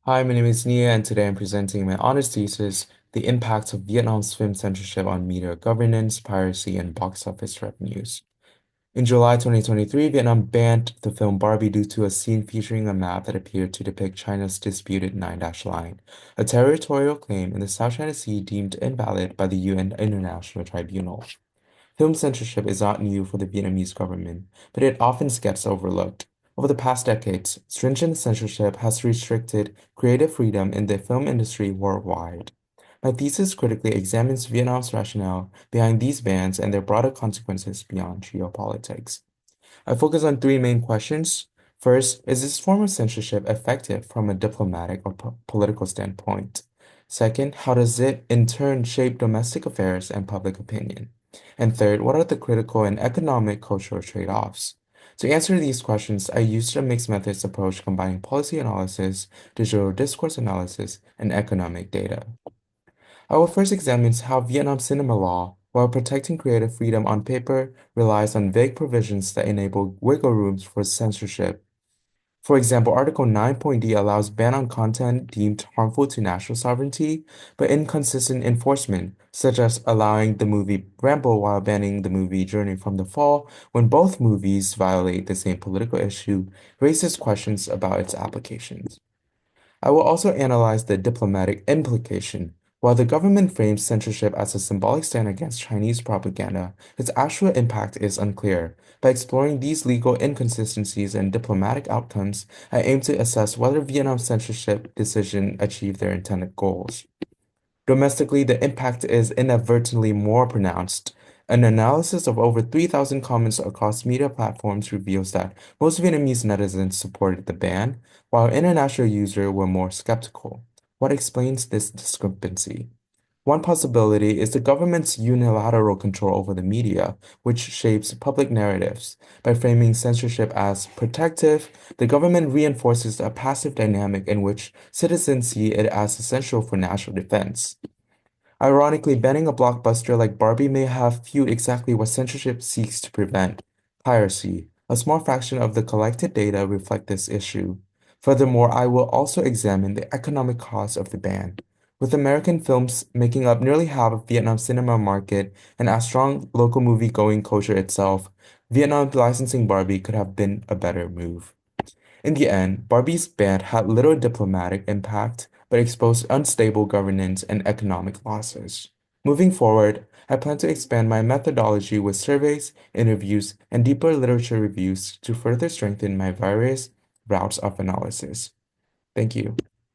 Hi, my name is Nghia, and today I'm presenting my honors thesis, The Impact of Vietnam's Film Censorship on Media Governance, Piracy, and Box Office Revenues. In July 2023, Vietnam banned the film Barbie due to a scene featuring a map that appeared to depict China's disputed Nine-Dash Line, a territorial claim in the South China Sea deemed invalid by the UN International Tribunal. Film censorship is not new for the Vietnamese government, but it often gets overlooked. Over the past decades, stringent censorship has restricted creative freedom in the film industry worldwide. My thesis critically examines Vietnam's rationale behind these bans and their broader consequences beyond geopolitics. I focus on three main questions. First, is this form of censorship effective from a diplomatic or political standpoint? Second, how does it in turn shape domestic affairs and public opinion? And third, what are the critical and economic cultural trade-offs? To answer these questions, I used a mixed methods approach combining policy analysis, digital discourse analysis, and economic data. I will first examine how Vietnam cinema law, while protecting creative freedom on paper, relies on vague provisions that enable wiggle rooms for censorship. For example, Article 9.d allows ban on content deemed harmful to national sovereignty, but inconsistent enforcement, such as allowing the movie Rambo while banning the movie Journey from the Fall, when both movies violate the same political issue, raises questions about its applications. I will also analyze the diplomatic implication. While the government frames censorship as a symbolic stand against Chinese propaganda, its actual impact is unclear. By exploring these legal inconsistencies and diplomatic outcomes, I aim to assess whether Vietnam's censorship decision achieved their intended goals. Domestically, the impact is inadvertently more pronounced. An analysis of over 3,000 comments across media platforms reveals that most Vietnamese netizens supported the ban, while international users were more skeptical. What explains this discrepancy? One possibility is the government's unilateral control over the media, which shapes public narratives. By framing censorship as protective, the government reinforces a passive dynamic in which citizens see it as essential for national defense. Ironically, banning a blockbuster like Barbie may have fueled exactly what censorship seeks to prevent: piracy. A small fraction of the collected data reflect this issue. Furthermore, I will also examine the economic cost of the ban. With American films making up nearly half of Vietnam's cinema market and a strong local movie-going culture itself, Vietnam licensing Barbie could have been a better move. In the end, Barbie's ban had little diplomatic impact, but exposed unstable governance and economic losses. Moving forward, I plan to expand my methodology with surveys, interviews, and deeper literature reviews to further strengthen my various routes of analysis. Thank you.